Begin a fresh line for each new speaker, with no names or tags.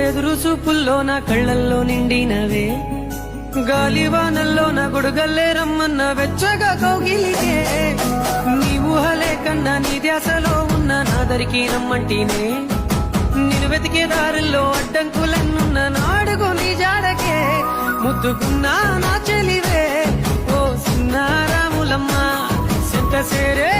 ఎదురు చూపుల్లో నా కళ్ళల్లో నిండినవే, గాలివానల్లో నా గొడుగల్లే రమ్మన్న వెచ్చగా కౌగిలికే, నీ ఊహలే కన్నా నీ ధ్యాసలో ఉన్న నాదరికి రమ్మంటీనే, నేను వెతికే దారుల్లో అడ్డంకులన్నున్న నాడుగు నీ జాడకే, ముద్దుకున్నా నా చెలివే ఓ సిన్నారాములమ్మ, సింత సేరే